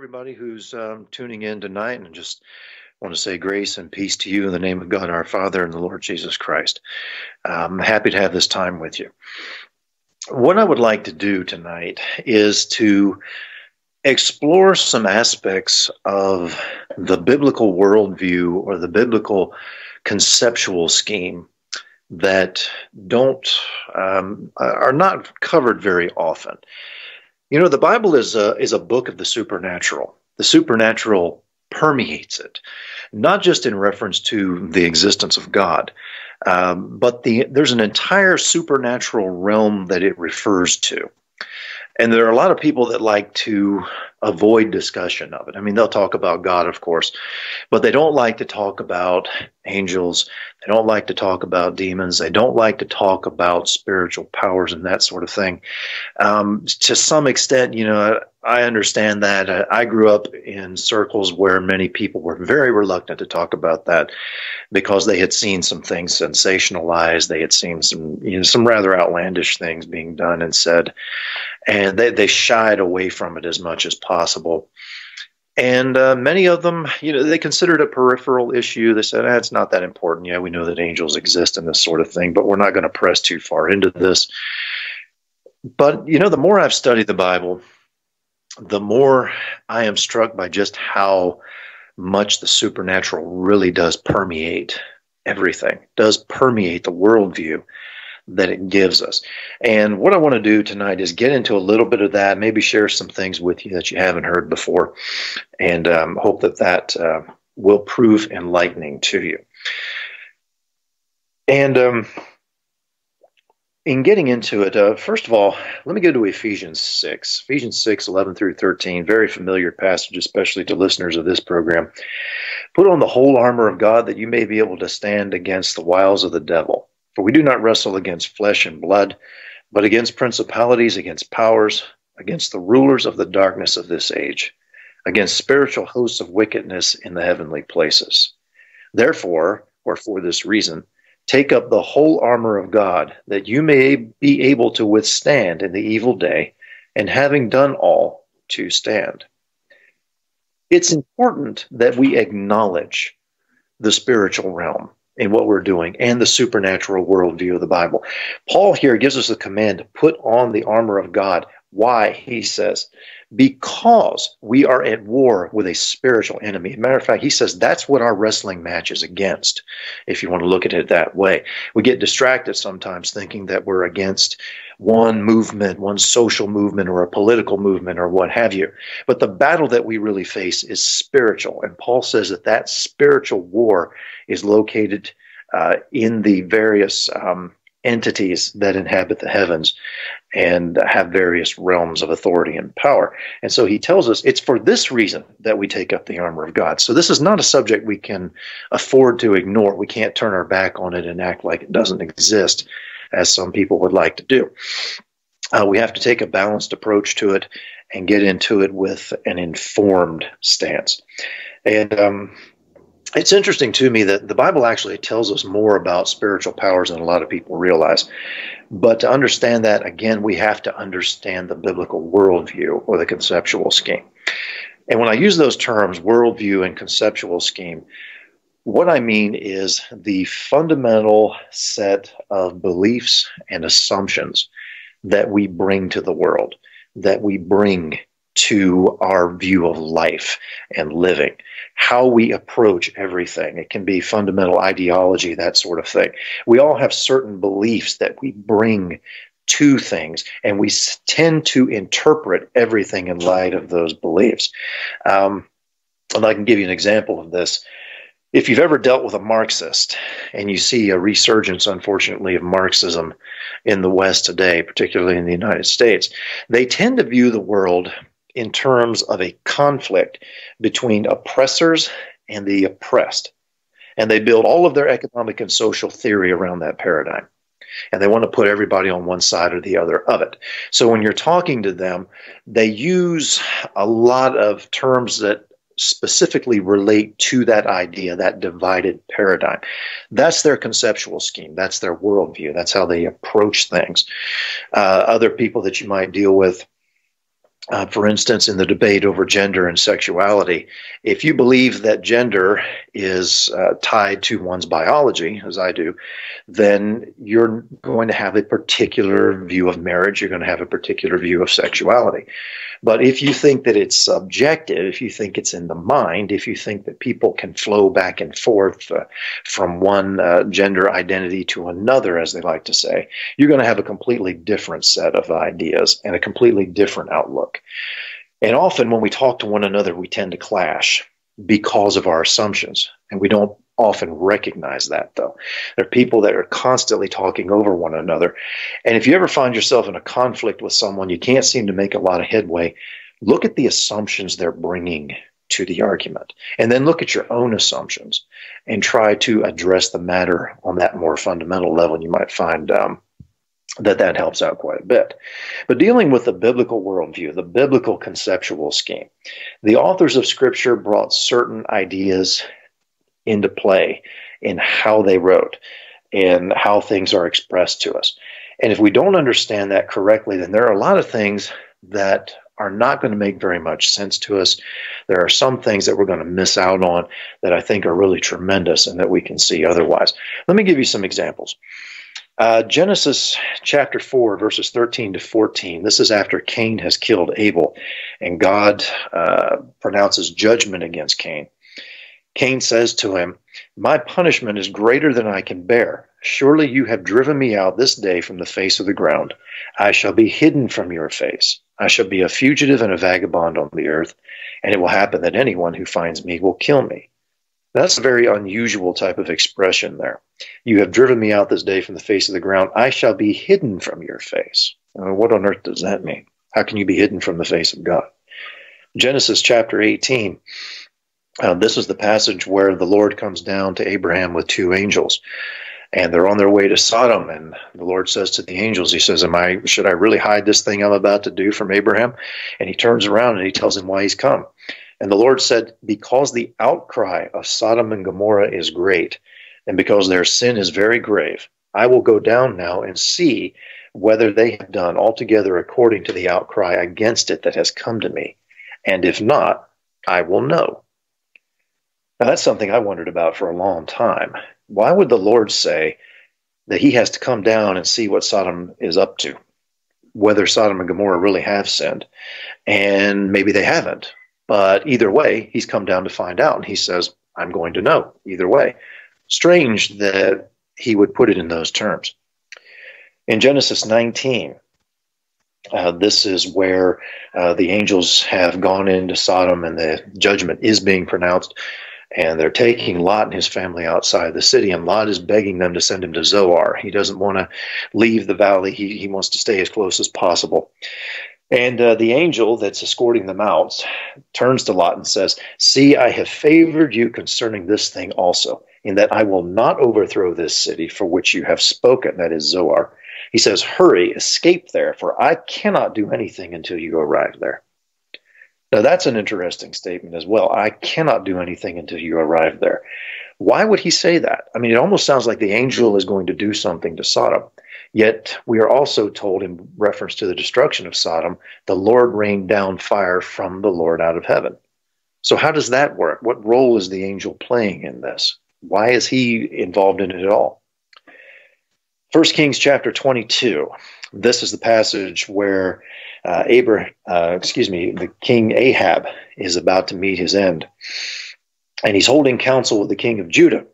everybody who's tuning in tonight, and just want to say grace and peace to you in the name of God our Father and the Lord Jesus Christ. I'm happy to have this time with you. What I would like to do tonight is to explore some aspects of the biblical worldview or the biblical conceptual scheme that don't are not covered very often. You know, the Bible is a book of the supernatural. The supernatural permeates it, not just in reference to the existence of God, but there's an entire supernatural realm that it refers to. And there are a lot of people that like to avoid discussion of it. I mean, they'll talk about God, of course, but they don't like to talk about angels. They don't like to talk about demons. They don't like to talk about spiritual powers and that sort of thing. To some extent, you know, I understand that. I grew up in circles where many people were very reluctant to talk about that because they had seen some things sensationalized. They had seen some rather outlandish things being done and said, and they shied away from it as much as possible. And many of them, you know, they considered it a peripheral issue. They said, it's not that important. Yeah, we know that angels exist and this sort of thing, but we're not going to press too far into this. But, you know, the more I've studied the Bible, the more I am struck by just how much the supernatural really does permeate everything, does permeate the worldview that it gives us. And what I want to do tonight is get into a little bit of that, maybe share some things with you that you haven't heard before, and hope that will prove enlightening to you. And in getting into it, first of all, let me go to Ephesians 6. Ephesians 6, 11 through 13, very familiar passage, especially to listeners of this program. Put on the whole armor of God that you may be able to stand against the wiles of the devil. For we do not wrestle against flesh and blood, but against principalities, against powers, against the rulers of the darkness of this age, against spiritual hosts of wickedness in the heavenly places. Therefore, or for this reason, take up the whole armor of God, that you may be able to withstand in the evil day, and having done all, to stand. It's important that we acknowledge the spiritual realm in what we're doing and the supernatural worldview of the Bible. Paul here gives us a command to put on the armor of God. Why? He says, because we are at war with a spiritual enemy. As a matter of fact, he says that's what our wrestling match is against, if you want to look at it that way. We get distracted sometimes thinking that we're against one movement, one social movement, or a political movement, or what have you. But the battle that we really face is spiritual. And Paul says that that spiritual war is located in the various entities that inhabit the heavens and have various realms of authority and power. And so he tells us it's for this reason that we take up the armor of God. So this is not a subject we can afford to ignore. We can't turn our back on it and act like it doesn't exist, as some people would like to do. We have to take a balanced approach to it and get into it with an informed stance. And it's interesting to me that the Bible actually tells us more about spiritual powers than a lot of people realize. But to understand that, again, we have to understand the biblical worldview or the conceptual scheme. And when I use those terms, worldview and conceptual scheme, what I mean is the fundamental set of beliefs and assumptions that we bring to the world, that we bring to our view of life and living, how we approach everything. It can be fundamental ideology, that sort of thing. We all have certain beliefs that we bring to things, and we tend to interpret everything in light of those beliefs. And I can give you an example of this. If you've ever dealt with a Marxist and you see a resurgence, unfortunately, of Marxism in the West today, particularly in the United States, they tend to view the world in terms of a conflict between oppressors and the oppressed. And they build all of their economic and social theory around that paradigm. And they want to put everybody on one side or the other of it. So when you're talking to them, they use a lot of terms that specifically relate to that idea, that divided paradigm. That's their conceptual scheme. That's their worldview. That's how they approach things. Other people that you might deal with For instance, in the debate over gender and sexuality, if you believe that gender is tied to one's biology, as I do, then you're going to have a particular view of marriage. You're going to have a particular view of sexuality. But if you think that it's subjective, if you think it's in the mind, if you think that people can flow back and forth from one gender identity to another, as they like to say, you're going to have a completely different set of ideas and a completely different outlook. And often when we talk to one another, we tend to clash because of our assumptions. And we don't often recognize that, though. There are people that are constantly talking over one another. And if you ever find yourself in a conflict with someone, you can't seem to make a lot of headway, look at the assumptions they're bringing to the argument. And then look at your own assumptions and try to address the matter on that more fundamental level. And you might find that helps out quite a bit. But dealing with the biblical worldview, the biblical conceptual scheme, the authors of Scripture brought certain ideas into play in how they wrote and how things are expressed to us. And if we don't understand that correctly, then there are a lot of things that are not going to make very much sense to us. There are some things that we're going to miss out on that I think are really tremendous and that we can see otherwise. Let me give you some examples. Genesis chapter 4, verses 13 to 14. This is after Cain has killed Abel, and God pronounces judgment against Cain. Cain says to him, "My punishment is greater than I can bear. Surely you have driven me out this day from the face of the ground. I shall be hidden from your face. I shall be a fugitive and a vagabond on the earth, and it will happen that anyone who finds me will kill me." That's a very unusual type of expression there. You have driven me out this day from the face of the ground. I shall be hidden from your face. What on earth does that mean? How can you be hidden from the face of God? Genesis chapter 18. This is the passage where the Lord comes down to Abraham with two angels, and they're on their way to Sodom. And the Lord says to the angels, he says, should I really hide this thing I'm about to do from Abraham? And he turns around and he tells him why he's come. And the Lord said, because the outcry of Sodom and Gomorrah is great, and because their sin is very grave, I will go down now and see whether they have done altogether according to the outcry against it that has come to me. And if not, I will know. Now, that's something I wondered about for a long time. Why would the Lord say that he has to come down and see what Sodom is up to, whether Sodom and Gomorrah really have sinned? And maybe they haven't. But either way, he's come down to find out. And he says, I'm going to know either way. Strange that he would put it in those terms. In Genesis 19, this is where the angels have gone into Sodom and the judgment is being pronounced. And they're taking Lot and his family outside the city, and Lot is begging them to send him to Zoar. He doesn't want to leave the valley. He wants to stay as close as possible. And the angel that's escorting them out turns to Lot and says, "See, I have favored you concerning this thing also, in that I will not overthrow this city for which you have spoken," that is Zoar. He says, "Hurry, escape there, for I cannot do anything until you arrive there." Now, that's an interesting statement as well. I cannot do anything until you arrive there. Why would he say that? I mean, it almost sounds like the angel is going to do something to Sodom. Yet, we are also told in reference to the destruction of Sodom, the Lord rained down fire from the Lord out of heaven. So how does that work? What role is the angel playing in this? Why is he involved in it at all? 1 Kings chapter 22. This is the passage where the king Ahab is about to meet his end. And he's holding counsel with the king of Judah.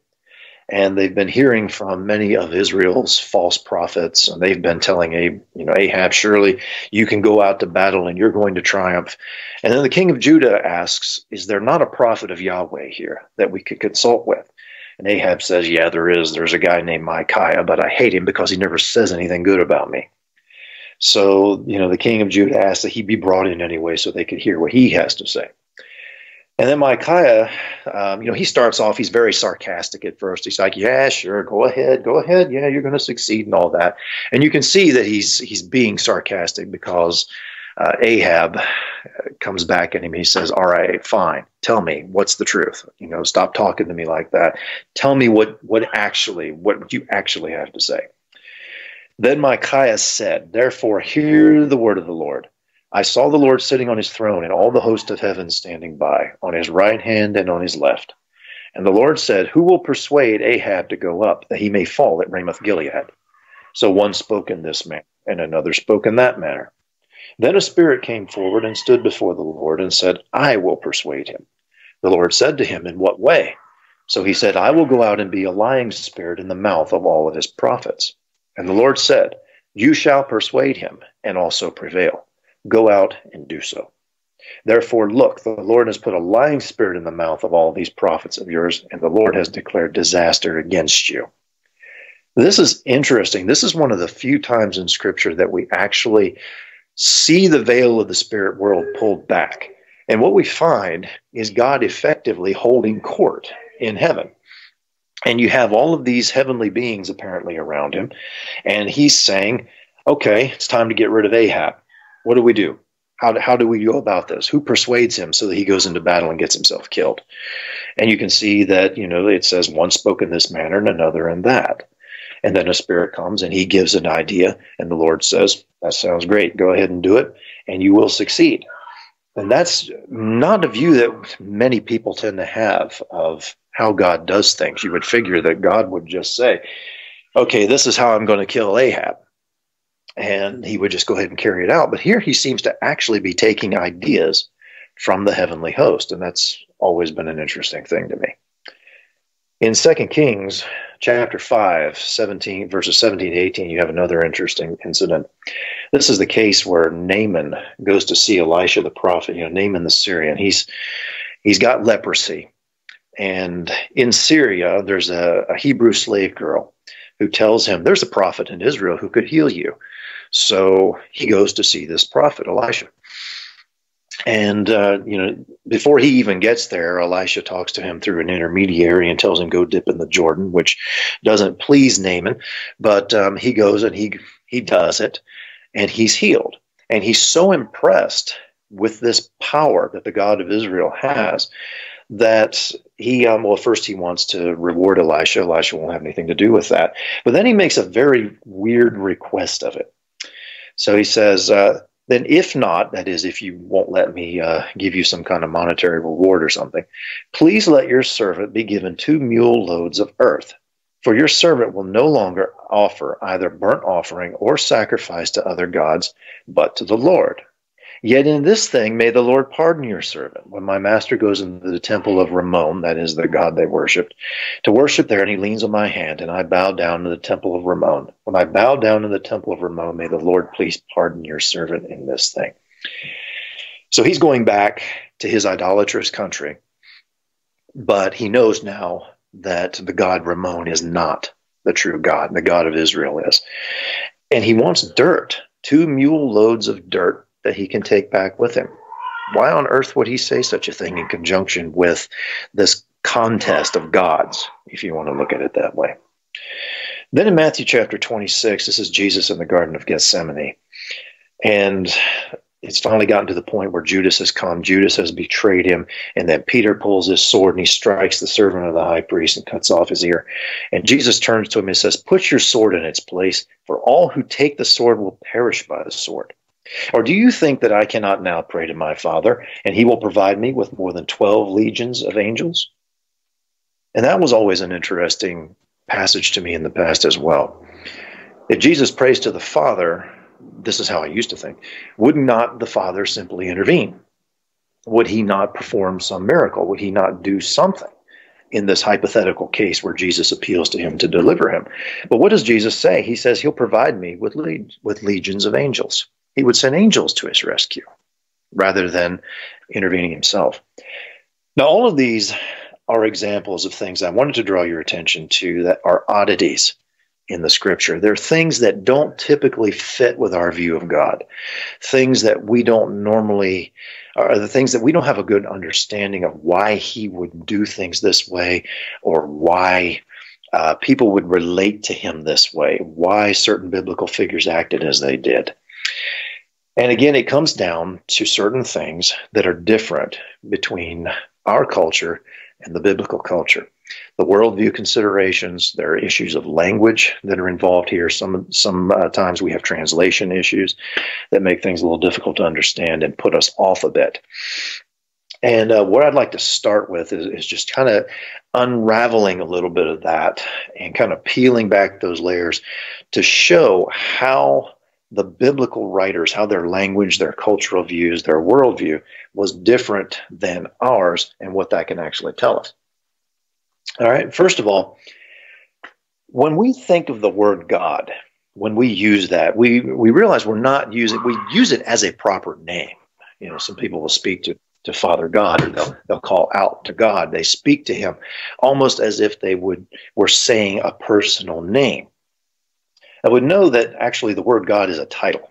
And they've been hearing from many of Israel's false prophets. And they've been telling Ahab, surely you can go out to battle and you're going to triumph. And then the king of Judah asks, is there not a prophet of Yahweh here that we could consult with? And Ahab says, yeah, there is. There's a guy named Micaiah, but I hate him because he never says anything good about me. So, the king of Judah asked that he be brought in anyway so they could hear what he has to say. And then Micaiah, he starts off, he's very sarcastic at first. He's like, yeah, sure, go ahead. Yeah, you're going to succeed and all that. And you can see that he's being sarcastic because Ahab comes back at him. He says, all right, fine. Tell me, what's the truth? Stop talking to me like that. Tell me what you actually have to say. Then Micaiah said, therefore, hear the word of the Lord. I saw the Lord sitting on his throne and all the host of heaven standing by, on his right hand and on his left. And the Lord said, who will persuade Ahab to go up, that he may fall at Ramoth Gilead? So one spoke in this manner, and another spoke in that manner. Then a spirit came forward and stood before the Lord and said, I will persuade him. The Lord said to him, in what way? So he said, I will go out and be a lying spirit in the mouth of all of his prophets. And the Lord said, you shall persuade him, and also prevail. Go out and do so. Therefore, look, the Lord has put a lying spirit in the mouth of all these prophets of yours, and the Lord has declared disaster against you. This is interesting. This is one of the few times in Scripture that we actually see the veil of the spirit world pulled back. And what we find is God effectively holding court in heaven. And you have all of these heavenly beings apparently around him. And he's saying, okay, it's time to get rid of Ahab. What do we do? How do we go about this? Who persuades him so that he goes into battle and gets himself killed? And you can see that, it says one spoke in this manner and another in that. And then a spirit comes and he gives an idea, and the Lord says, that sounds great. Go ahead and do it, and you will succeed. And that's not a view that many people tend to have of how God does things. You would figure that God would just say, okay, this is how I'm going to kill Ahab. And he would just go ahead and carry it out. But here he seems to actually be taking ideas from the heavenly host. And that's always been an interesting thing to me. In 2 Kings chapter 5, verses 17 to 18, you have another interesting incident. This is the case where Naaman goes to see Elisha the prophet, Naaman the Syrian. He's got leprosy. And in Syria, there's a Hebrew slave girl who tells him, there's a prophet in Israel who could heal you. So he goes to see this prophet, Elisha. And, before he even gets there, Elisha talks to him through an intermediary and tells him, go dip in the Jordan, which doesn't please Naaman. But he goes and he does it, and he's healed. And he's so impressed with this power that the God of Israel has that he, first he wants to reward Elisha. Elisha won't have anything to do with that. But then he makes a very weird request of it. So he says, then if not, that is, if you won't let me give you some kind of monetary reward or something, please let your servant be given 2 mule loads of earth. For your servant will no longer offer either burnt offering or sacrifice to other gods, but to the Lord. Yet in this thing may the Lord pardon your servant. When my master goes into the temple of Rimmon, that is the god they worshipped, to worship there, and he leans on my hand, and I bow down to the temple of Rimmon. When I bow down to the temple of Rimmon, may the Lord please pardon your servant in this thing. So he's going back to his idolatrous country, but he knows now that the god Rimmon is not the true God, the God of Israel is. And he wants dirt, 2 mule loads of dirt, that he can take back with him. Why on earth would he say such a thing in conjunction with this contest of gods, if you want to look at it that way? Then in Matthew chapter 26, this is Jesus in the Garden of Gethsemane. And it's finally gotten to the point where Judas has come. Judas has betrayed him. And then Peter pulls his sword and he strikes the servant of the high priest and cuts off his ear. And Jesus turns to him and says, put your sword in its place, for all who take the sword will perish by the sword. Or do you think that I cannot now pray to my Father, and he will provide me with more than 12 legions of angels? And that was always an interesting passage to me in the past as well. If Jesus prays to the Father, this is how I used to think, would not the Father simply intervene? Would he not perform some miracle? Would he not do something in this hypothetical case where Jesus appeals to him to deliver him? But what does Jesus say? He says he'll provide me with legions of angels. He would send angels to his rescue rather than intervening himself. Now, all of these are examples of things I wanted to draw your attention to that are oddities in the Scripture. They're things that don't typically fit with our view of God, things that we don't normally, are the things that we don't have a good understanding of why he would do things this way, or why people would relate to him this way, why certain biblical figures acted as they did. And again, it comes down to certain things that are different between our culture and the biblical culture. The worldview considerations, there are issues of language that are involved here. Sometimes we have translation issues that make things a little difficult to understand and put us off a bit. And what I'd like to start with is just kind of unraveling a little bit of that and kind of peeling back those layers to show how the biblical writers, how their language, their cultural views, their worldview was different than ours and what that can actually tell us. All right, first of all, when we think of the word God, when we use that, we realize we use it as a proper name. You know, some people will speak to Father God, or they'll call out to God. They speak to him almost as if they were saying a personal name. I would know that actually the word God is a title.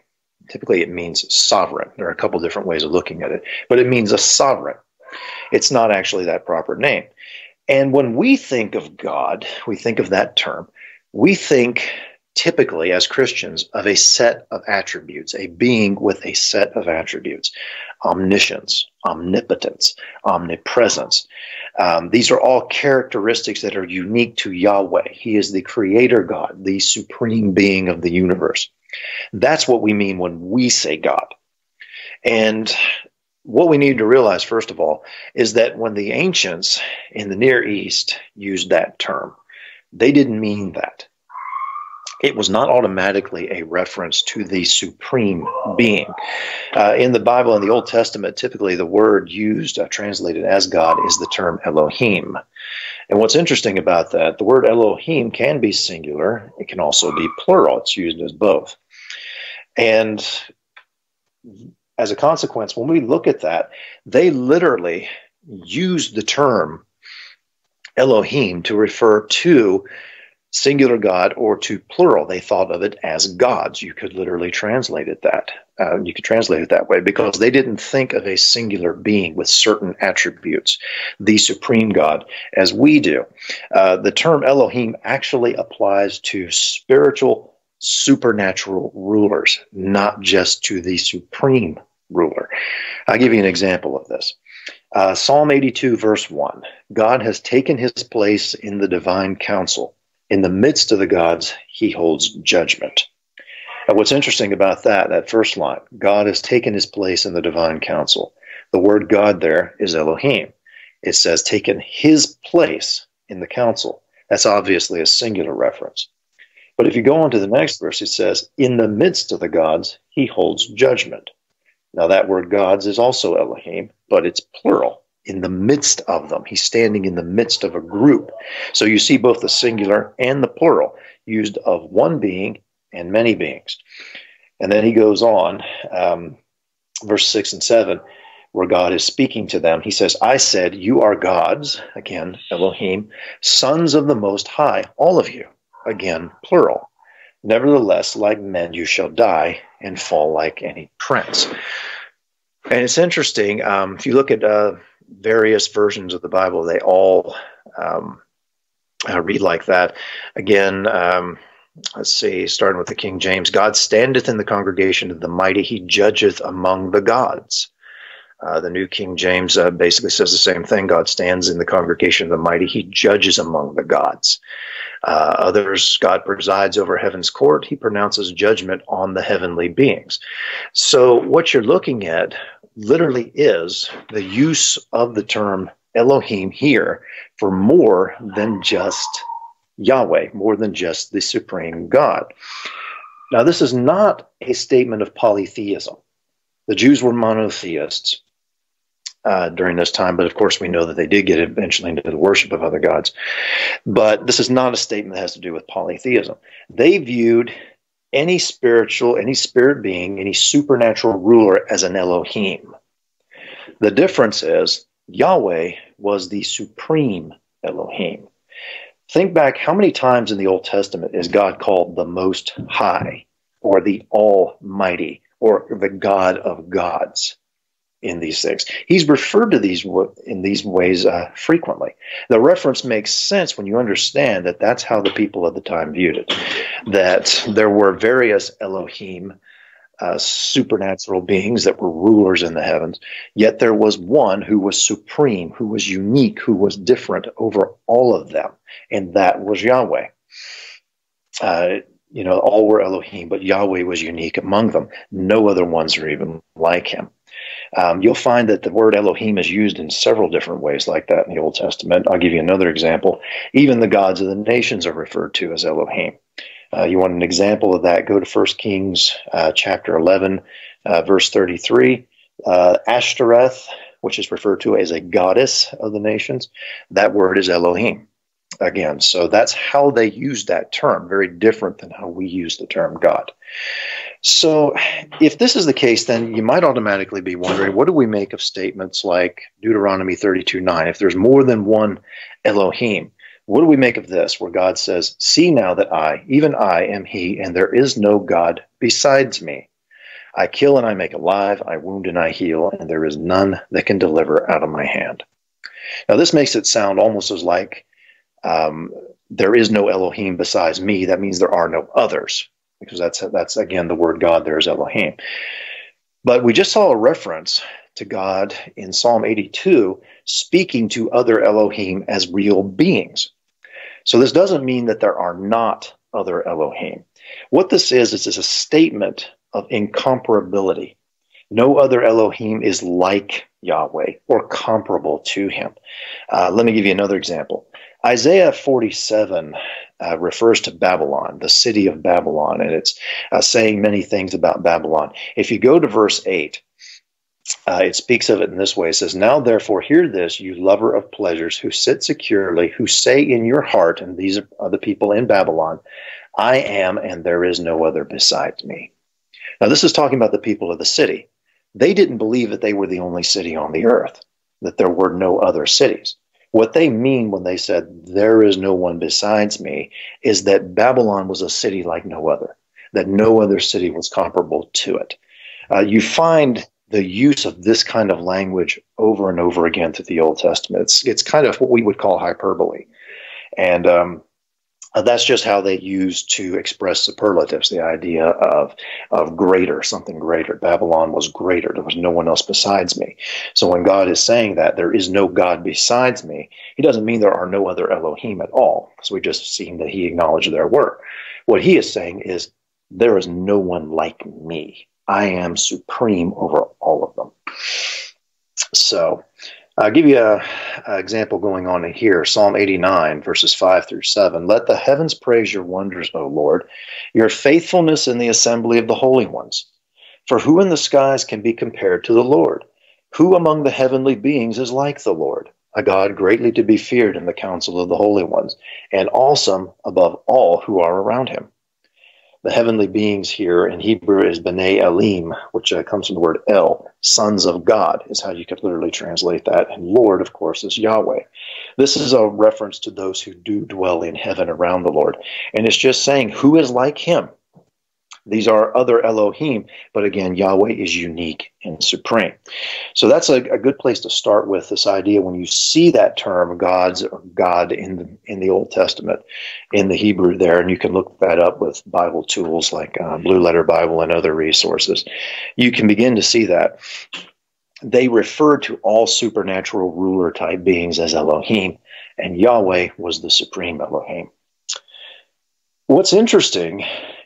Typically it means sovereign. There are a couple different ways of looking at it, but it means a sovereign. It's not actually that proper name. And when we think of God, we think of that term, we think typically as Christians of a set of attributes, a being with a set of attributes: omniscience, omnipotence, omnipresence. These are all characteristics that are unique to Yahweh. He is the creator God, the supreme being of the universe. That's what we mean when we say God. And what we need to realize, first of all, is that when the ancients in the Near East used that term, they didn't mean that. It was not automatically a reference to the supreme being. In the Bible, in the Old Testament, typically the word used, translated as God, is the term Elohim. And what's interesting about that, the word Elohim can be singular. It can also be plural. It's used as both. And as a consequence, when we look at that, they literally use the term Elohim to refer to singular God or to plural. They thought of it as gods. You could literally translate it that. You could translate it that way because they didn't think of a singular being with certain attributes, the supreme God, as we do. The term Elohim actually applies to spiritual, supernatural rulers, not just to the supreme ruler. I'll give you an example of this. Psalm 82, verse 1. God has taken his place in the divine council. In the midst of the gods, he holds judgment. And what's interesting about that first line, God has taken his place in the divine council. The word God there is Elohim. It says taken his place in the council. That's obviously a singular reference. But if you go on to the next verse, it says, in the midst of the gods, he holds judgment. Now that word gods is also Elohim, but it's plural. In the midst of them. He's standing in the midst of a group. So you see both the singular and the plural used of one being and many beings. And then he goes on, verse 6 and 7, where God is speaking to them. He says, I said, you are gods, again, Elohim, sons of the Most High, all of you, again, plural. Nevertheless, like men, you shall die and fall like any prince. And it's interesting, if you look at various versions of the Bible, they all read like that. Again, let's see, starting with the King James, God standeth in the congregation of the mighty, he judgeth among the gods. The New King James basically says the same thing. God stands in the congregation of the mighty, he judges among the gods. Others, God presides over heaven's court, he pronounces judgment on the heavenly beings. So what you're looking at literally is the use of the term Elohim here for more than just Yahweh, more than just the supreme God. Now, this is not a statement of polytheism. The Jews were monotheists during this time, but of course we know that they did get eventually into the worship of other gods. But this is not a statement that has to do with polytheism. They viewed any spiritual, any spirit being, any supernatural ruler as an Elohim. The difference is Yahweh was the supreme Elohim. Think back, how many times in the Old Testament is God called the Most High, or the Almighty, or the God of gods in these things? He's referred to these in these ways frequently. The reference makes sense when you understand that that's how the people of the time viewed it, that there were various Elohim supernatural beings that were rulers in the heavens. Yet there was one who was supreme, who was unique, who was different over all of them, and that was Yahweh. All were Elohim, but Yahweh was unique among them. No other ones are even like him. You'll find that the word Elohim is used in several different ways like that in the Old Testament. I'll give you another example. Even the gods of the nations are referred to as Elohim. You want an example of that? Go to 1 Kings chapter 11, verse 33. Ashtoreth, which is referred to as a goddess of the nations, that word is Elohim. Again, so that's how they use that term, very different than how we use the term God. So if this is the case, then you might automatically be wondering, what do we make of statements like Deuteronomy 32:9? If there's more than one Elohim, what do we make of this, where God says, see now that I, even I, am he, and there is no God besides me. I kill and I make alive, I wound and I heal, and there is none that can deliver out of my hand. Now this makes it sound almost as like there is no Elohim besides me. That means there are no others, because that's again the word God there is Elohim. But we just saw a reference to God in Psalm 82 speaking to other Elohim as real beings. So this doesn't mean that there are not other Elohim. What this is a statement of incomparability. No other Elohim is like Yahweh or comparable to him. Let me give you another example. Isaiah 47 refers to Babylon, the city of Babylon, and it's saying many things about Babylon. If you go to verse 8, it speaks of it in this way. It says, now therefore hear this, you lover of pleasures, who sit securely, who say in your heart, and these are the people in Babylon, I am, and there is no other besides me. Now this is talking about the people of the city. They didn't believe that they were the only city on the earth, that there were no other cities. What they mean when they said, there is no one besides me, is that Babylon was a city like no other, that no other city was comparable to it. You find the use of this kind of language over and over again through the Old Testament. It's kind of what we would call hyperbole. And that's just how they used to express superlatives, the idea of greater, something greater. Babylon was greater. There was no one else besides me. So when God is saying that there is no God besides me, he doesn't mean there are no other Elohim at all, because we just seen that he acknowledged there were. What he is saying is there is no one like me. I am supreme over all of them. So I'll give you an example going on in here. Psalm 89, verses 5 through 7. Let the heavens praise your wonders, O Lord, your faithfulness in the assembly of the holy ones. For who in the skies can be compared to the Lord? Who among the heavenly beings is like the Lord? A God greatly to be feared in the council of the holy ones, and awesome above all who are around him. The heavenly beings here in Hebrew is B'nai Elim, which comes from the word El, sons of God, is how you could literally translate that. And Lord, of course, is Yahweh. This is a reference to those who do dwell in heaven around the Lord. And it's just saying, who is like him? These are other Elohim, but again, Yahweh is unique and supreme. So that's a good place to start with, this idea when you see that term, God in the Old Testament, in the Hebrew there, and you can look that up with Bible tools like Blue Letter Bible and other resources. You can begin to see that. They referred to all supernatural ruler type beings as Elohim, and Yahweh was the supreme Elohim. What's interesting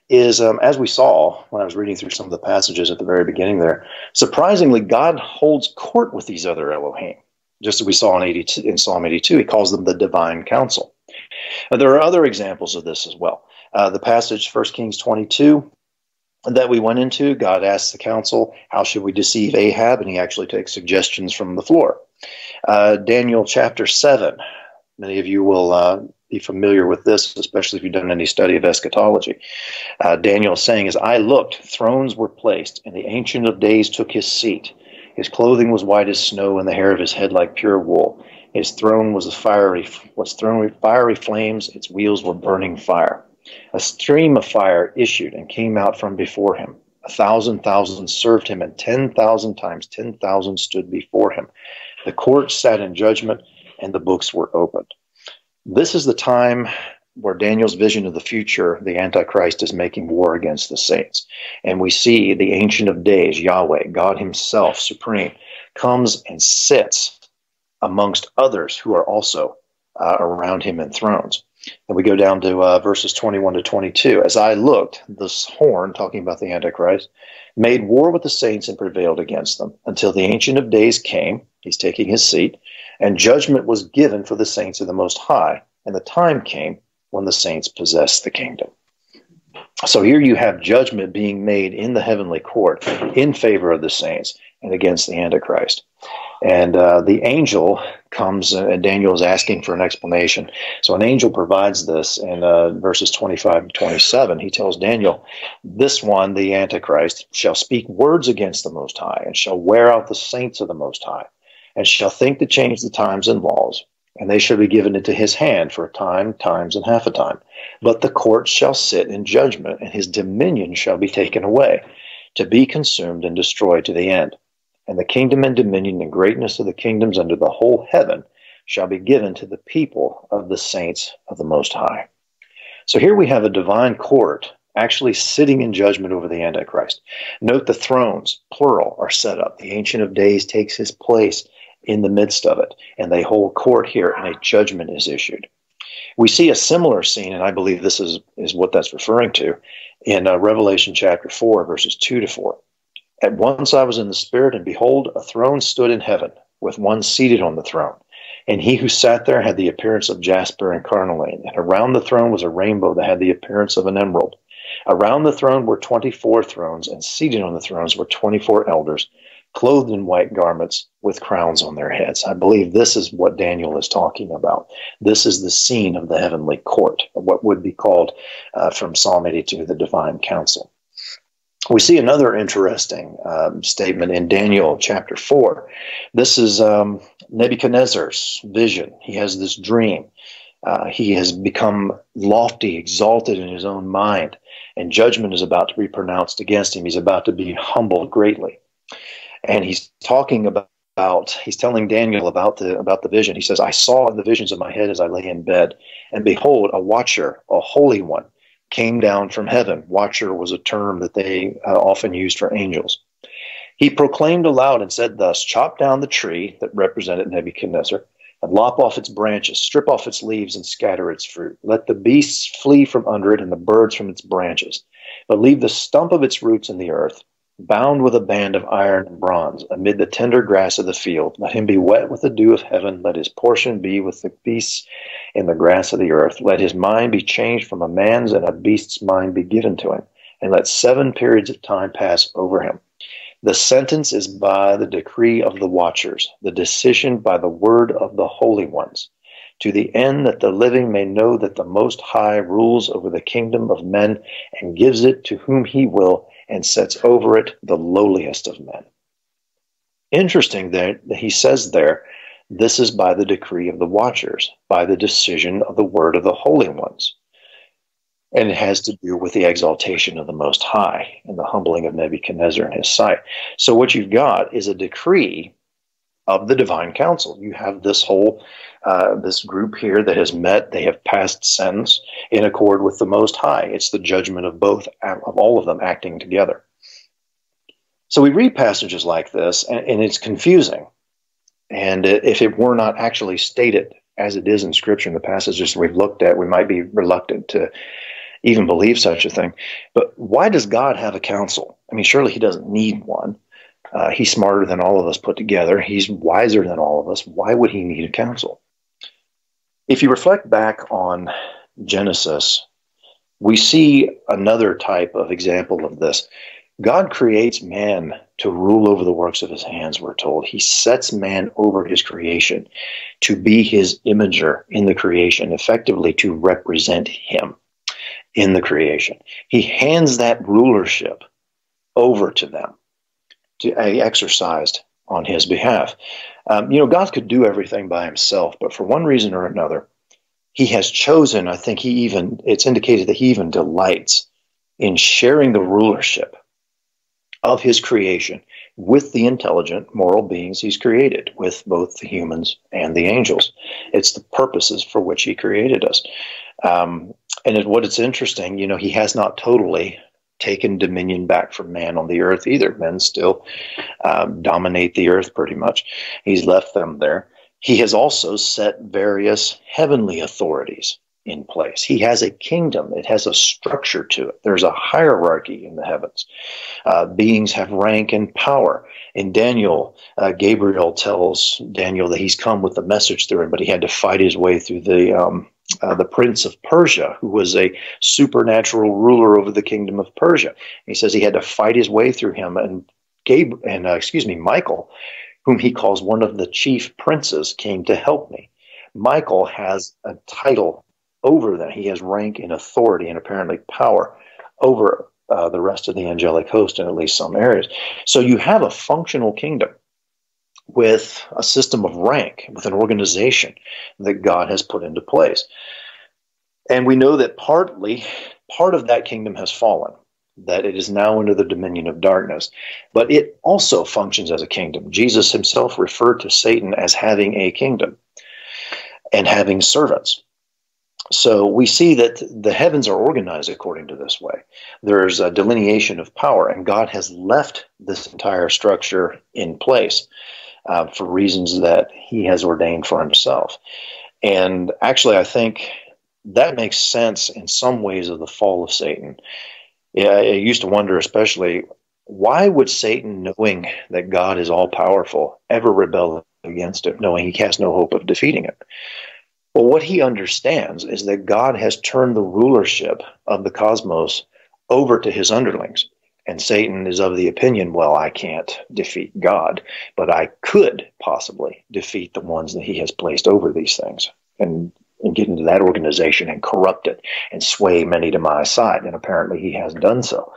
is, as we saw when I was reading through some of the passages at the very beginning there, surprisingly, God holds court with these other Elohim. Just as we saw in Psalm 82, he calls them the divine council. There are other examples of this as well. The passage, 1 Kings 22, that we went into, God asks the council, how should we deceive Ahab? And he actually takes suggestions from the floor. Daniel chapter 7, many of you will be familiar with this, especially if you've done any study of eschatology. Daniel is saying, as I looked, thrones were placed, and the Ancient of Days took his seat. His clothing was white as snow, and the hair of his head like pure wool. His throne was thrown with fiery flames, its wheels were burning fire. A stream of fire issued and came out from before him. 1,000,000 served him, and 10,000 times 10,000 stood before him. The court sat in judgment, and the books were opened. This is the time where Daniel's vision of the future, the Antichrist is making war against the saints. And we see the Ancient of Days, Yahweh, God himself, supreme, comes and sits amongst others who are also around him in thrones. And we go down to verses 21 to 22. As I looked, this horn, talking about the Antichrist, made war with the saints and prevailed against them until the Ancient of Days came. He's taking his seat. And judgment was given for the saints of the Most High. And the time came when the saints possessed the kingdom. So here you have judgment being made in the heavenly court in favor of the saints and against the Antichrist. And the angel comes, and Daniel is asking for an explanation. So an angel provides this in verses 25 and 27. He tells Daniel, this one, the Antichrist, shall speak words against the Most High, and shall wear out the saints of the Most High, and shall think to change the times and laws, and they shall be given into his hand for a time, times, and half a time. But the court shall sit in judgment, and his dominion shall be taken away, to be consumed and destroyed to the end. And the kingdom and dominion and greatness of the kingdoms under the whole heaven shall be given to the people of the saints of the Most High. So here we have a divine court actually sitting in judgment over the Antichrist. Note the thrones, plural, are set up. The Ancient of Days takes his place in the midst of it, and they hold court here, and a judgment is issued. We see a similar scene, and I believe this is what that's referring to, in Revelation chapter 4, verses 2 to 4. At once I was in the Spirit, and behold, a throne stood in heaven, with one seated on the throne. And he who sat there had the appearance of jasper and carnelian. And around the throne was a rainbow that had the appearance of an emerald. Around the throne were 24 thrones, and seated on the thrones were 24 elders, clothed in white garments with crowns on their heads. I believe this is what Daniel is talking about. This is the scene of the heavenly court, what would be called from Psalm 82, the divine council. We see another interesting statement in Daniel chapter 4. This is Nebuchadnezzar's vision. He has this dream. He has become lofty, exalted in his own mind, and judgment is about to be pronounced against him. He's about to be humbled greatly. And he's talking about, he's telling Daniel about the vision. He says, I saw in the visions of my head as I lay in bed, and behold, a watcher, a holy one, came down from heaven. Watcher was a term that they often used for angels. He proclaimed aloud and said thus, chop down the tree that represented Nebuchadnezzar, and lop off its branches, strip off its leaves, and scatter its fruit. Let the beasts flee from under it, and the birds from its branches. But leave the stump of its roots in the earth, bound with a band of iron and bronze, amid the tender grass of the field. Let him be wet with the dew of heaven. Let his portion be with the beasts in the grass of the earth. Let his mind be changed from a man's, and a beast's mind be given to him. And let 7 periods of time pass over him. The sentence is by the decree of the watchers, the decision by the word of the holy ones, to the end that the living may know that the Most High rules over the kingdom of men, and gives it to whom he will, and sets over it the lowliest of men. Interesting that he says there, this is by the decree of the watchers, by the decision of the word of the holy ones. And it has to do with the exaltation of the Most High and the humbling of Nebuchadnezzar in his sight. So what you've got is a decree of the divine council. You have this whole, this group here that has met. They have passed sentence in accord with the Most High. It's the judgment of all of them acting together. So we read passages like this, and it's confusing. And if it were not actually stated as it is in Scripture in the passages we've looked at, we might be reluctant to even believe such a thing. But why does God have a council? I mean, surely he doesn't need one. He's smarter than all of us put together. He's wiser than all of us. Why would he need a council? If you reflect back on Genesis, we see another type of example of this. God creates man to rule over the works of his hands, we're told. He sets man over his creation to be his imager in the creation, effectively to represent him in the creation. He hands that rulership over to them to be exercised on his behalf. God could do everything by himself, but for one reason or another, he has chosen, I think it's indicated that he even delights in sharing the rulership of his creation with the intelligent, moral beings he's created, with both the humans and the angels. It's the purposes for which he created us. What it's interesting, he has not totally taken dominion back from man on the earth either. Men still dominate the earth pretty much. He's left them there. He has also set various heavenly authorities in place. He has a kingdom. It has a structure to it. There's a hierarchy in the heavens. Beings have rank and power. In Daniel, Gabriel tells Daniel that he's come with the message through him, but he had to fight his way through the prince of Persia, who was a supernatural ruler over the kingdom of Persia. He says he had to fight his way through him, and Michael, whom he calls one of the chief princes, came to help me. Michael has a title over them. He has rank and authority and apparently power over the rest of the angelic host in at least some areas. So you have a functional kingdom with a system of rank, with an organization that God has put into place. And we know that part of that kingdom has fallen, that it is now under the dominion of darkness, but it also functions as a kingdom. Jesus himself referred to Satan as having a kingdom and having servants. So we see that the heavens are organized according to this way. There's a delineation of power, and God has left this entire structure in place for reasons that he has ordained for himself. And actually, I think that makes sense in some ways of the fall of Satan. Yeah, I used to wonder, especially, why would Satan, knowing that God is all-powerful, ever rebel against him, knowing he has no hope of defeating it? Well, what he understands is that God has turned the rulership of the cosmos over to his underlings. And Satan is of the opinion, well, I can't defeat God, but I could possibly defeat the ones that he has placed over these things and get into that organization and corrupt it and sway many to my side. And apparently he has done so.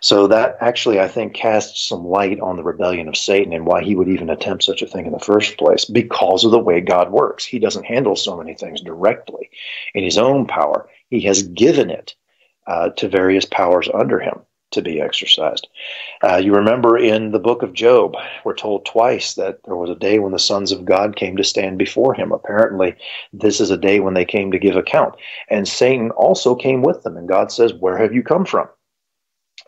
So that actually, I think, casts some light on the rebellion of Satan and why he would even attempt such a thing in the first place, because of the way God works. He doesn't handle so many things directly in his own power. He has given it to various powers under him to be exercised. You remember in the book of Job, we're told twice that there was a day when the sons of God came to stand before him. Apparently, this is a day when they came to give account. And Satan also came with them. And God says, where have you come from?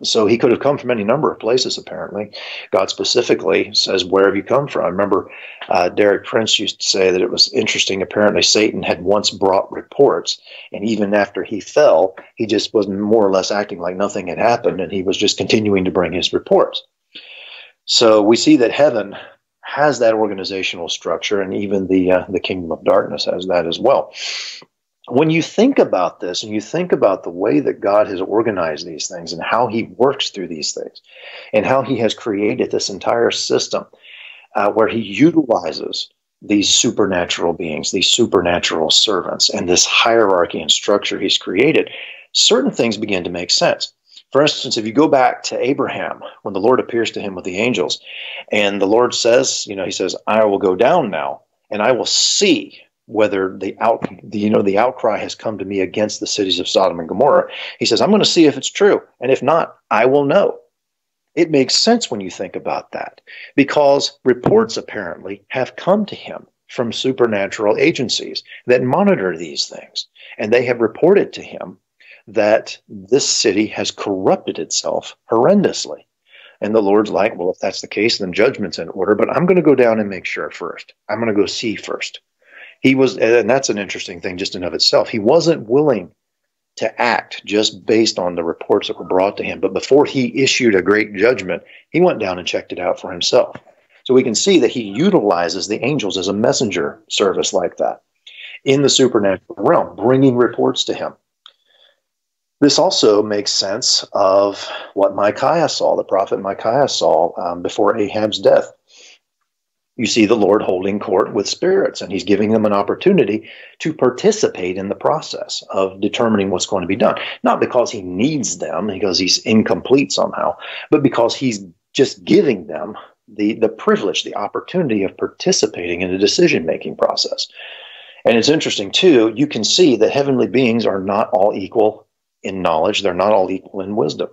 So he could have come from any number of places, apparently. God specifically says, where have you come from? I remember Derek Prince used to say that it was interesting. Apparently, Satan had once brought reports, and even after he fell, he just was more or less acting like nothing had happened, and he was just continuing to bring his reports. So we see that heaven has that organizational structure, and even the kingdom of darkness has that as well. When you think about this and you think about the way that God has organized these things and how he works through these things and how he has created this entire system where he utilizes these supernatural beings, these supernatural servants, and this hierarchy and structure he's created, certain things begin to make sense. For instance, if you go back to Abraham, when the Lord appears to him with the angels, and the Lord says, he says, I will go down now and I will see whether the outcry has come to me against the cities of Sodom and Gomorrah. He says, I'm going to see if it's true. And if not, I will know. It makes sense when you think about that, because reports apparently have come to him from supernatural agencies that monitor these things. And they have reported to him that this city has corrupted itself horrendously. And the Lord's like, well, if that's the case, then judgment's in order, but I'm going to go down and make sure first. I'm going to go see first. And that's an interesting thing just in of itself. He wasn't willing to act just based on the reports that were brought to him. But before he issued a great judgment, he went down and checked it out for himself. So we can see that he utilizes the angels as a messenger service like that in the supernatural realm, bringing reports to him. This also makes sense of what Micaiah saw, the prophet Micaiah saw before Ahab's death. You see the Lord holding court with spirits, and he's giving them an opportunity to participate in the process of determining what's going to be done. Not because he needs them, because he's incomplete somehow, but because he's just giving them the privilege, the opportunity of participating in the decision-making process. And it's interesting, too, you can see that heavenly beings are not all equal in knowledge. They're not all equal in wisdom,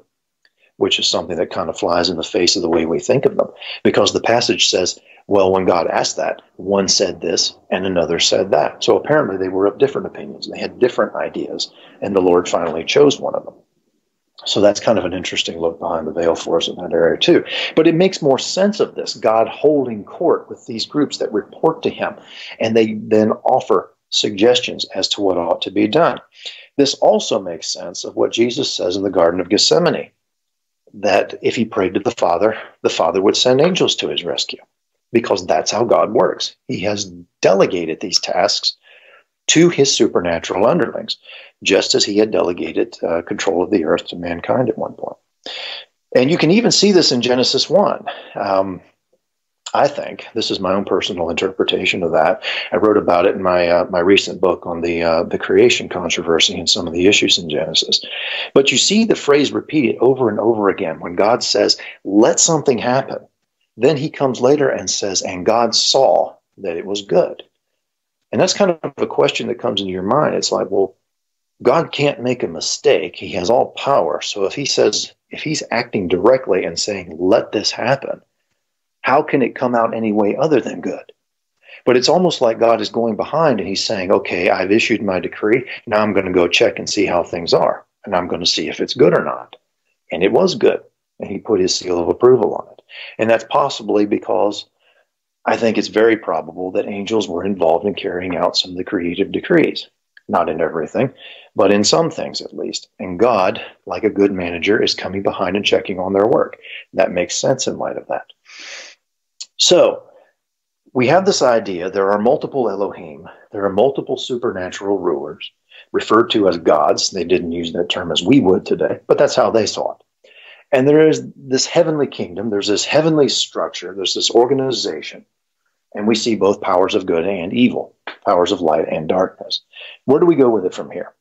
which is something that kind of flies in the face of the way we think of them, because the passage says, Well, when God asked that, one said this and another said that. So apparently they were of different opinions. They had different ideas, and the Lord finally chose one of them. So that's kind of an interesting look behind the veil for us in that area too. But it makes more sense of this, God holding court with these groups that report to him, and they then offer suggestions as to what ought to be done. This also makes sense of what Jesus says in the Garden of Gethsemane, that if he prayed to the Father would send angels to his rescue, because that's how God works. He has delegated these tasks to his supernatural underlings, just as he had delegated control of the earth to mankind at one point. And you can even see this in Genesis 1. I think, this is my own personal interpretation of that. I wrote about it in my recent book on the creation controversy and some of the issues in Genesis. But you see the phrase repeated over and over again. When God says, let something happen, then he comes later and says, and God saw that it was good. And that's kind of a question that comes into your mind. It's like, well, God can't make a mistake. He has all power. So if he's acting directly and saying, let this happen, how can it come out any way other than good? But it's almost like God is going behind and he's saying, okay, I've issued my decree. Now I'm going to go check and see how things are. And I'm going to see if it's good or not. And it was good. And he put his seal of approval on it. And that's possibly because I think it's very probable that angels were involved in carrying out some of the creative decrees. Not in everything, but in some things at least. And God, like a good manager, is coming behind and checking on their work. That makes sense in light of that. So, we have this idea there are multiple Elohim, there are multiple supernatural rulers, referred to as gods. They didn't use that term as we would today, but that's how they saw it. And there is this heavenly kingdom, there's this heavenly structure, there's this organization, and we see both powers of good and evil, powers of light and darkness. Where do we go with it from here?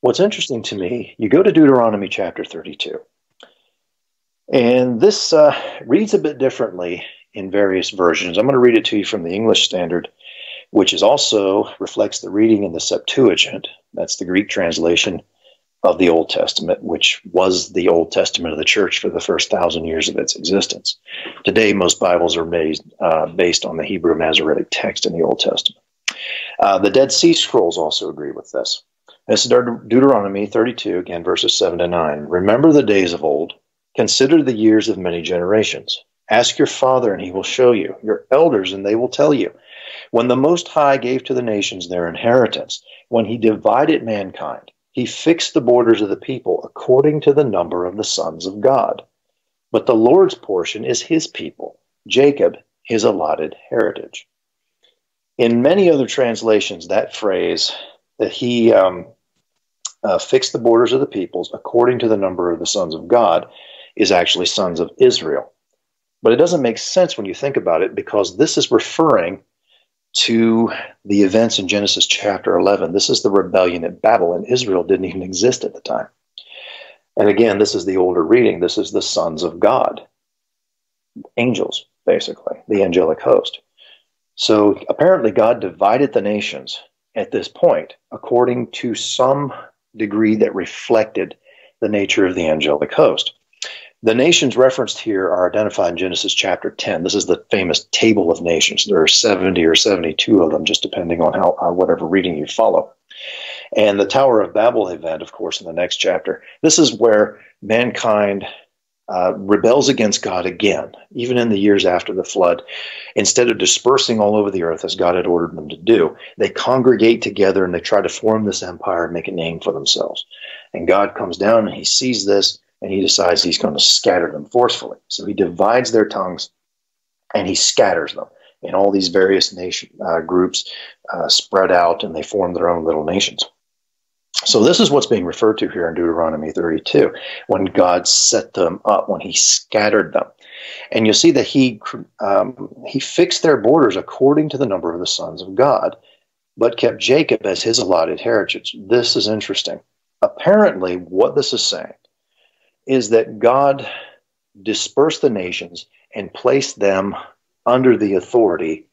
What's interesting to me, you go to Deuteronomy chapter 32, and this reads a bit differently in various versions. I'm going to read it to you from the English Standard, which is also reflects the reading in the Septuagint. That's the Greek translation of the Old Testament, which was the Old Testament of the church for the first 1,000 years of its existence. Today, most Bibles are based on the Hebrew Masoretic text in the Old Testament. The Dead Sea Scrolls also agree with this. This is Deuteronomy 32, again, verses 7 to 9. Remember the days of old. Consider the years of many generations. Ask your father, and he will show you, your elders, and they will tell you. When the Most High gave to the nations their inheritance, when he divided mankind, he fixed the borders of the people according to the number of the sons of God. But the Lord's portion is his people, Jacob, his allotted heritage. In many other translations, that phrase, that he fixed the borders of the peoples according to the number of the sons of God, is actually sons of Israel. But it doesn't make sense when you think about it, because this is referring to the events in Genesis chapter 11. This is the rebellion at Babel, and Israel didn't even exist at the time. And again, this is the older reading. This is the sons of God. Angels, basically, the angelic host. So apparently God divided the nations at this point according to some degree that reflected the nature of the angelic host. The nations referenced here are identified in Genesis chapter 10. This is the famous table of nations. There are 70 or 72 of them, just depending on whatever reading you follow. And the Tower of Babel event, of course, in the next chapter. This is where mankind rebels against God again, even in the years after the flood. Instead of dispersing all over the earth as God had ordered them to do, they congregate together and they try to form this empire and make a name for themselves. And God comes down and he sees this, and he decides he's going to scatter them forcefully. So he divides their tongues and he scatters them. And all these various nation groups spread out, and they form their own little nations. So this is what's being referred to here in Deuteronomy 32, when God set them up, when he scattered them. And you'll see that he fixed their borders according to the number of the sons of God, but kept Jacob as his allotted heritage. This is interesting. Apparently, what this is saying is that God dispersed the nations and placed them under the authority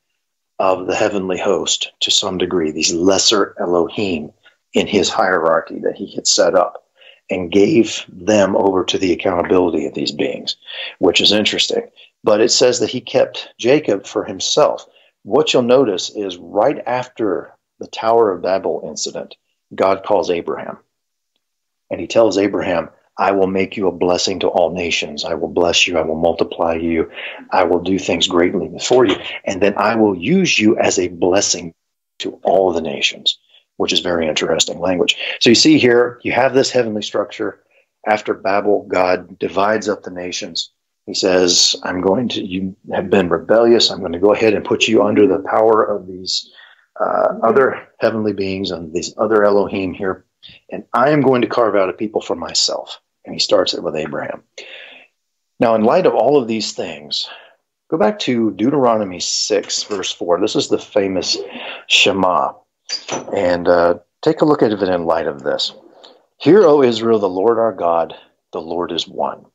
of the heavenly host to some degree, these lesser Elohim in his hierarchy that he had set up. and gave them over to the accountability of these beings, which is interesting. But it says that he kept Jacob for himself. What you'll notice is right after the Tower of Babel incident, God calls Abraham. And he tells Abraham, I will make you a blessing to all nations. I will bless you. I will multiply you. I will do things greatly before you. And then I will use you as a blessing to all the nations, which is very interesting language. So you see here, you have this heavenly structure. After Babel, God divides up the nations. He says, you have been rebellious. I'm going to go ahead and put you under the power of these other heavenly beings and these other Elohim here. And I am going to carve out a people for myself. And he starts it with Abraham. Now, in light of all of these things, go back to Deuteronomy 6, verse 4. This is the famous Shema. And take a look at it in light of this. Hear, O Israel, the Lord our God, the Lord is one.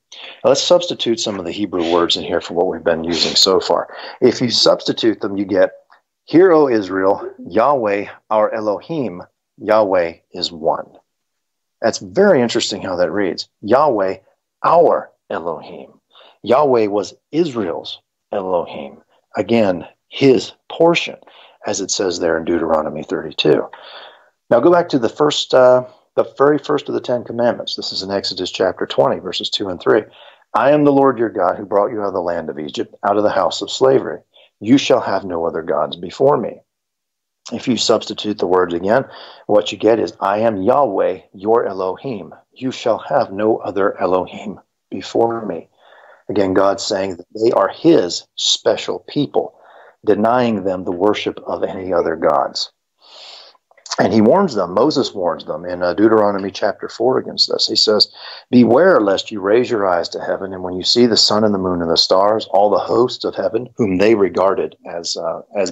Now, let's substitute some of the Hebrew words in here for what we've been using so far. If you substitute them, you get, Hear, O Israel, Yahweh, our Elohim, Yahweh is one. That's very interesting how that reads. Yahweh, our Elohim. Yahweh was Israel's Elohim. Again, his portion, as it says there in Deuteronomy 32. Now go back to the very first of the Ten Commandments. This is in Exodus chapter 20, verses 2 and 3. I am the Lord your God who brought you out of the land of Egypt, out of the house of slavery. You shall have no other gods before me. If you substitute the words again, what you get is, I am Yahweh, your Elohim. You shall have no other Elohim before me. Again, God's saying that they are his special people, denying them the worship of any other gods. And he warns them, Moses warns them in Deuteronomy chapter 4 against this. He says, beware lest you raise your eyes to heaven, and when you see the sun and the moon and the stars, all the hosts of heaven, whom they regarded as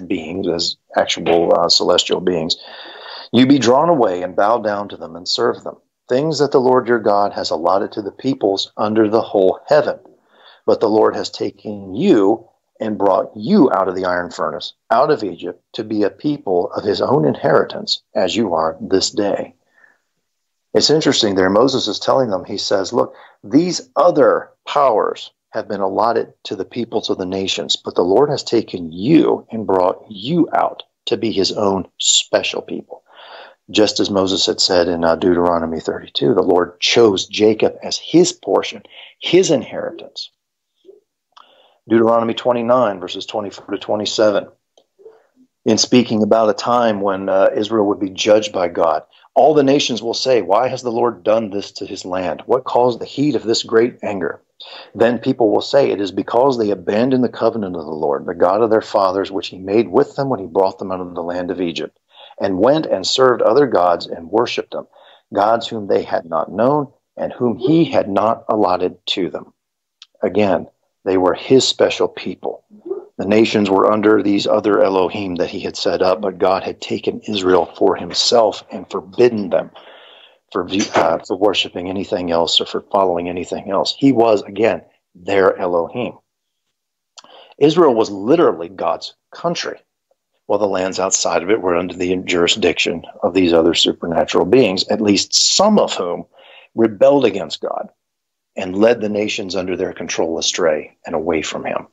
beings, as actual celestial beings, you be drawn away and bow down to them and serve them. Things that the Lord your God has allotted to the peoples under the whole heaven. But the Lord has taken you and brought you out of the iron furnace, out of Egypt, to be a people of his own inheritance, as you are this day. It's interesting there. Moses is telling them, he says, look, these other powers have been allotted to the peoples of the nations, but the Lord has taken you and brought you out to be his own special people. Just as Moses had said in Deuteronomy 32, the Lord chose Jacob as his portion, his inheritance. Deuteronomy 29, verses 24 to 27, in speaking about a time when Israel would be judged by God. All the nations will say, why has the Lord done this to his land? What caused the heat of this great anger? Then people will say, it is because they abandoned the covenant of the Lord, the God of their fathers, which he made with them when he brought them out of the land of Egypt, and went and served other gods and worshipped them, gods whom they had not known and whom he had not allotted to them. Again, they were his special people. The nations were under these other Elohim that he had set up, but God had taken Israel for himself and forbidden them for worshiping anything else or for following anything else. He was, again, their Elohim. Israel was literally God's country, while the lands outside of it were under the jurisdiction of these other supernatural beings, at least some of whom rebelled against God and led the nations under their control astray and away from him.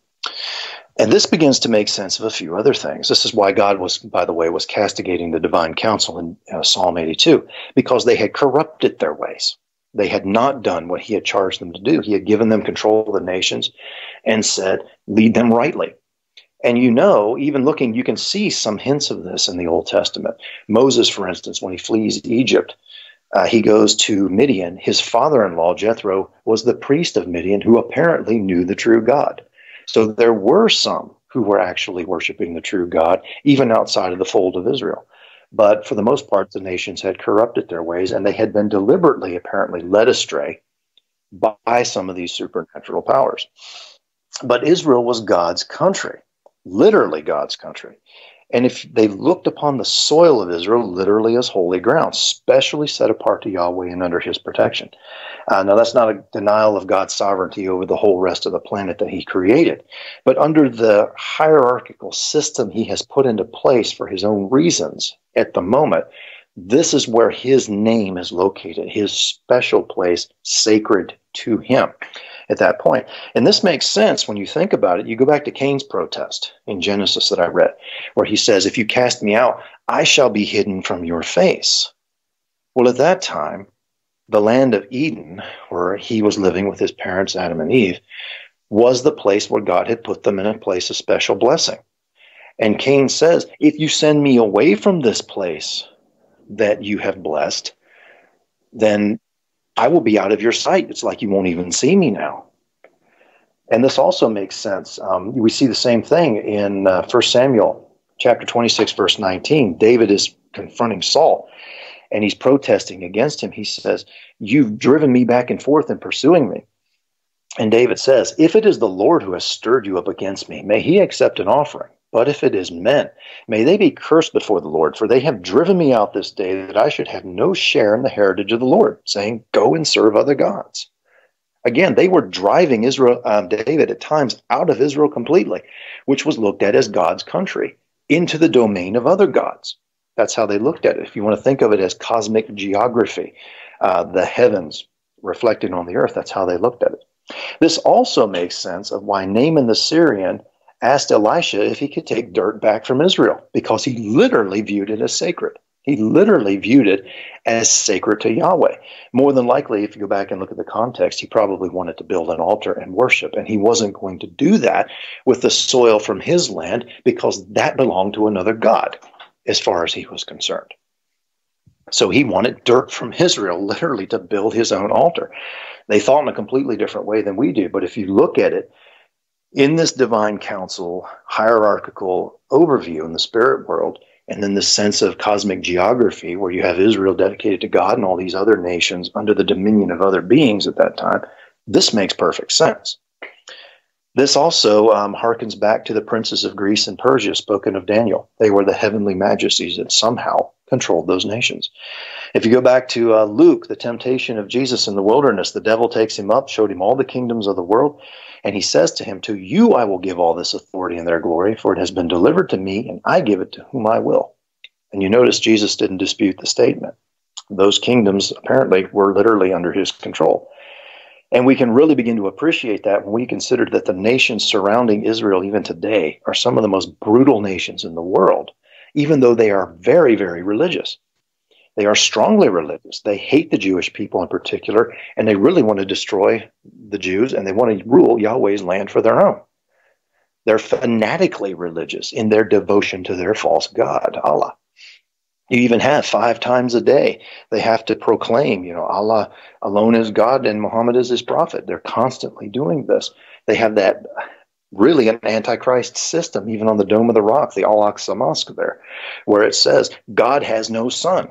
And this begins to make sense of a few other things. This is why God was, by the way, was castigating the divine council in Psalm 82, because they had corrupted their ways. They had not done what he had charged them to do. He had given them control of the nations and said, lead them rightly. And even looking, you can see some hints of this in the Old Testament. Moses, for instance, when he flees Egypt, he goes to Midian. His father-in-law, Jethro, was the priest of Midian who apparently knew the true God. So there were some who were actually worshiping the true God, even outside of the fold of Israel. But for the most part, the nations had corrupted their ways, and they had been deliberately, apparently, led astray by some of these supernatural powers. But Israel was God's country, literally God's country. And if they looked upon the soil of Israel literally as holy ground, specially set apart to Yahweh and under his protection. Now, that's not a denial of God's sovereignty over the whole rest of the planet that he created. But under the hierarchical system he has put into place for his own reasons at the moment, This is where his name is located, his special place sacred to him at that point. And this makes sense when you think about it. You go back to Cain's protest in Genesis that I read, where he says, if you cast me out, I shall be hidden from your face. Well, at that time, the land of Eden, where he was living with his parents, Adam and Eve, was the place where God had put them in a place of special blessing. And Cain says, if you send me away from this place that you have blessed, then I will be out of your sight. It's like you won't even see me now. And this also makes sense. We see the same thing in 1 Samuel chapter 26, verse 19. David is confronting Saul, and he's protesting against him. He says, you've driven me back and forth in pursuing me. And David says, if it is the Lord who has stirred you up against me, may he accept an offering. But if it is men, may they be cursed before the Lord, for they have driven me out this day that I should have no share in the heritage of the Lord, saying, go and serve other gods. Again, they were driving David at times out of Israel completely, which was looked at as God's country, into the domain of other gods. That's how they looked at it. If you want to think of it as cosmic geography, the heavens reflected on the earth, that's how they looked at it. This also makes sense of why Naaman the Syrian asked Elisha if he could take dirt back from Israel, because he literally viewed it as sacred. He literally viewed it as sacred to Yahweh. More than likely, if you go back and look at the context, he probably wanted to build an altar and worship, and he wasn't going to do that with the soil from his land because that belonged to another god, as far as he was concerned. So he wanted dirt from Israel, literally, to build his own altar. They thought in a completely different way than we do, but if you look at it, in this divine council, hierarchical overview in the spirit world, and then the sense of cosmic geography, where you have Israel dedicated to God and all these other nations under the dominion of other beings at that time, this makes perfect sense. This also harkens back to the princes of Greece and Persia spoken of Daniel. They were the heavenly majesties that somehow controlled those nations. If you go back to Luke, the temptation of Jesus in the wilderness, the devil takes him up, showed him all the kingdoms of the world, and he says to him, to you I will give all this authority and their glory, for it has been delivered to me, and I give it to whom I will. And you notice Jesus didn't dispute the statement. Those kingdoms apparently were literally under his control. And we can really begin to appreciate that when we consider that the nations surrounding Israel even today are some of the most brutal nations in the world, even though they are very, very religious. They are strongly religious. They hate the Jewish people in particular, and they really want to destroy the Jews, and they want to rule Yahweh's land for their own. They're fanatically religious in their devotion to their false god, Allah. You even have 5 times a day, they have to proclaim, Allah alone is God and Muhammad is his prophet. They're constantly doing this. They have that really an antichrist system, even on the Dome of the Rock, the Al-Aqsa Mosque there, where it says, God has no son.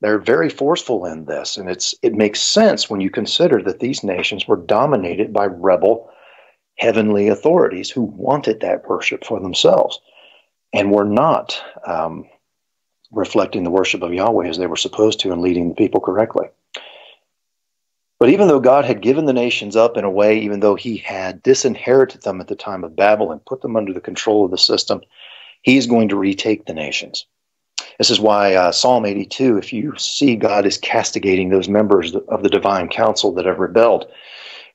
They're very forceful in this, and it makes sense when you consider that these nations were dominated by rebel heavenly authorities who wanted that worship for themselves and were not reflecting the worship of Yahweh as they were supposed to and leading the people correctly. But even though God had given the nations up in a way, even though he had disinherited them at the time of Babel and put them under the control of the system, he's going to retake the nations. This is why Psalm 82, if you see God is castigating those members of the divine council that have rebelled,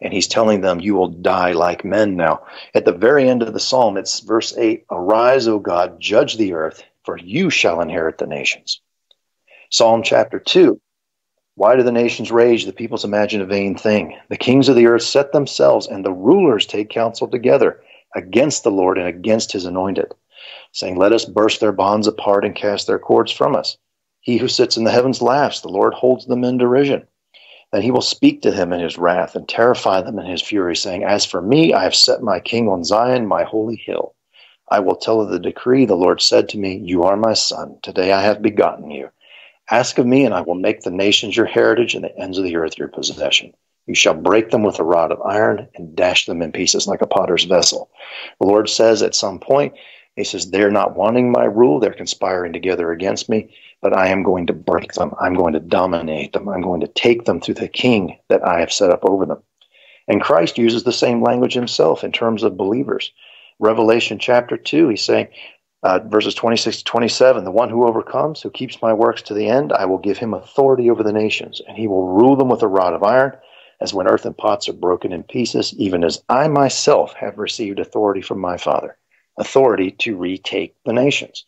and he's telling them, you will die like men now. At the very end of the psalm, it's verse 8, arise, O God, judge the earth, for you shall inherit the nations. Psalm chapter 2, why do the nations rage? The peoples imagine a vain thing. The kings of the earth set themselves, and the rulers take counsel together against the Lord and against his anointed, saying, let us burst their bonds apart and cast their cords from us. He who sits in the heavens laughs. The Lord holds them in derision. Then he will speak to them in his wrath and terrify them in his fury, saying, as for me, I have set my king on Zion, my holy hill. I will tell of the decree. The Lord said to me, you are my son. Today I have begotten you. Ask of me, and I will make the nations your heritage and the ends of the earth your possession. You shall break them with a rod of iron and dash them in pieces like a potter's vessel. The Lord says at some point, he says, they're not wanting my rule. They're conspiring together against me, but I am going to break them. I'm going to dominate them. I'm going to take them through the king that I have set up over them. And Christ uses the same language himself in terms of believers. Revelation chapter 2, he's saying, Verses 26 to 27, the one who overcomes, who keeps my works to the end, I will give him authority over the nations, and he will rule them with a rod of iron, as when earthen pots are broken in pieces, even as I myself have received authority from my Father, authority to retake the nations.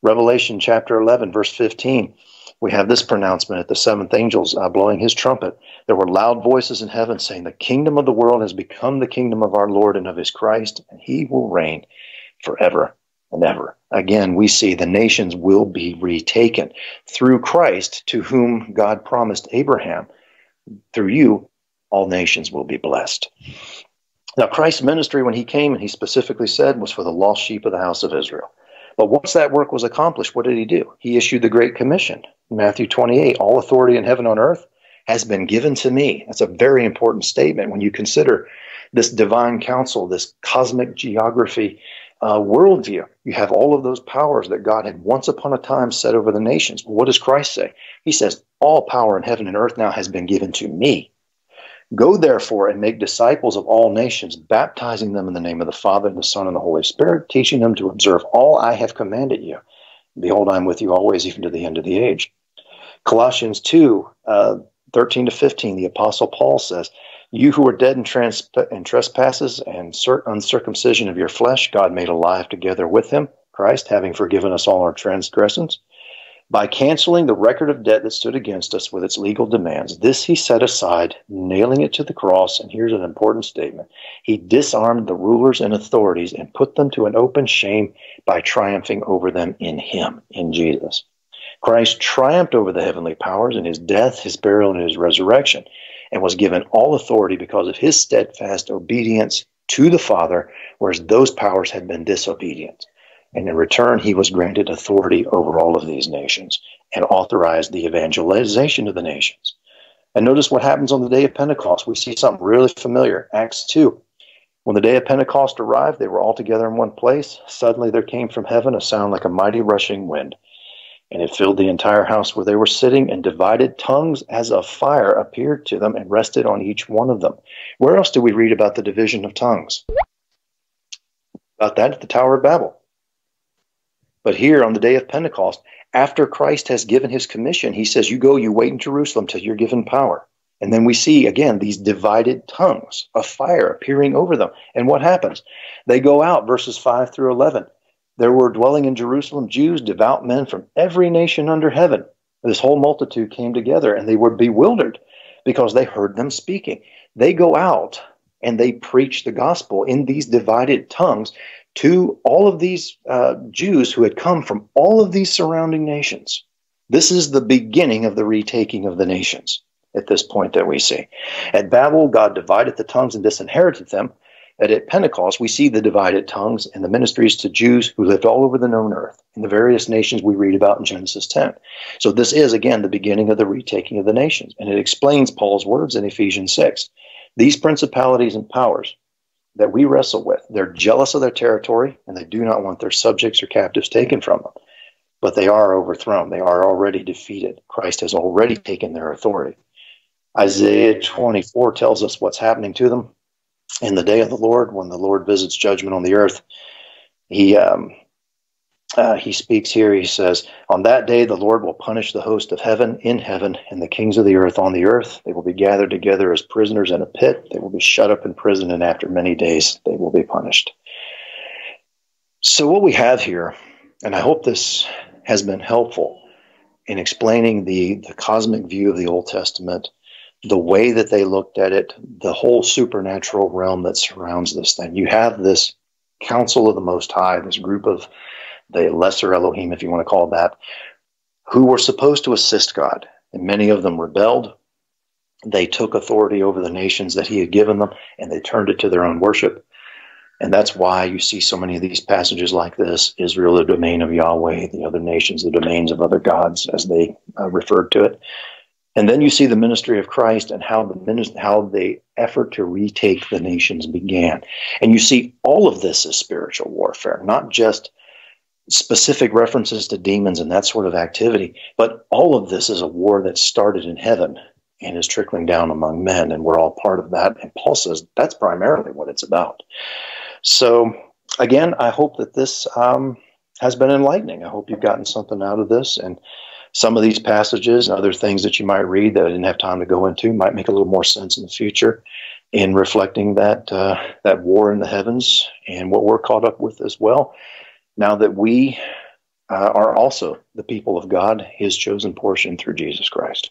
Revelation chapter 11, verse 15, we have this pronouncement at the seventh angel's blowing his trumpet. There were loud voices in heaven saying, the kingdom of the world has become the kingdom of our Lord and of his Christ, and he will reign forever and ever. Again, we see the nations will be retaken through Christ, to whom God promised Abraham, through you, all nations will be blessed. Now, Christ's ministry, when he came, and he specifically said, was for the lost sheep of the house of Israel. But once that work was accomplished, what did he do? He issued the Great Commission. Matthew 28, all authority in heaven and on earth has been given to me. That's a very important statement when you consider this divine counsel, this cosmic geography worldview. You have all of those powers that God had once upon a time set over the nations. What does Christ say? He says, all power in heaven and earth now has been given to me. Go therefore and make disciples of all nations, baptizing them in the name of the Father and the Son and the Holy Spirit, teaching them to observe all I have commanded you. Behold, I am with you always, even to the end of the age. Colossians 2, 13 to 15, the Apostle Paul says, you who are dead in trespasses and uncircumcision of your flesh, God made alive together with him, Christ, having forgiven us all our transgressions, by canceling the record of debt that stood against us with its legal demands. This he set aside, nailing it to the cross. And here's an important statement. He disarmed the rulers and authorities and put them to an open shame by triumphing over them in him, in Jesus. Christ triumphed over the heavenly powers in his death, his burial, and his resurrection, and was given all authority because of his steadfast obedience to the Father, whereas those powers had been disobedient. And in return, he was granted authority over all of these nations and authorized the evangelization of the nations. And notice what happens on the day of Pentecost. We see something really familiar. Acts 2. When the day of Pentecost arrived, they were all together in one place. Suddenly there came from heaven a sound like a mighty rushing wind, and it filled the entire house where they were sitting, and divided tongues as of fire appeared to them and rested on each one of them. Where else do we read about the division of tongues? About that at the Tower of Babel. But here on the day of Pentecost, after Christ has given his commission, he says, you go, you wait in Jerusalem till you're given power. And then we see, again, these divided tongues of fire appearing over them. And what happens? They go out, verses 5 through 11. There were dwelling in Jerusalem Jews, devout men from every nation under heaven. This whole multitude came together, and they were bewildered because they heard them speaking. They go out and they preach the gospel in these divided tongues to all of these Jews who had come from all of these surrounding nations. This is the beginning of the retaking of the nations at this point that we see. At Babel, God divided the tongues and disinherited them. And at Pentecost, we see the divided tongues and the ministries to Jews who lived all over the known earth in the various nations we read about in Genesis 10. So this is, again, the beginning of the retaking of the nations. And it explains Paul's words in Ephesians 6. These principalities and powers that we wrestle with, they're jealous of their territory, and they do not want their subjects or captives taken from them. But they are overthrown. They are already defeated. Christ has already taken their authority. Isaiah 24 tells us what's happening to them. In the day of the Lord, when the Lord visits judgment on the earth, he speaks here. He says, on that day the Lord will punish the host of heaven in heaven, and the kings of the earth on the earth. They will be gathered together as prisoners in a pit. They will be shut up in prison, and after many days they will be punished. So what we have here, and I hope this has been helpful in explaining the cosmic view of the Old Testament, the way that they looked at it, the whole supernatural realm that surrounds this thing. You have this council of the Most High, this group of the lesser Elohim, if you want to call it that, who were supposed to assist God. And many of them rebelled. They took authority over the nations that he had given them, and they turned it to their own worship. And that's why you see so many of these passages like this: Israel, the domain of Yahweh; the other nations, the domains of other gods, as they referred to it. And then you see the ministry of Christ and how the effort to retake the nations began. And you see all of this as spiritual warfare, not just specific references to demons and that sort of activity, but all of this is a war that started in heaven and is trickling down among men, and we're all part of that. And Paul says that's primarily what it's about. So again, I hope that this has been enlightening. I hope you've gotten something out of this. And some of these passages and other things that you might read that I didn't have time to go into might make a little more sense in the future in reflecting that war in the heavens and what we're caught up with as well. Now that we are also the people of God, his chosen portion through Jesus Christ.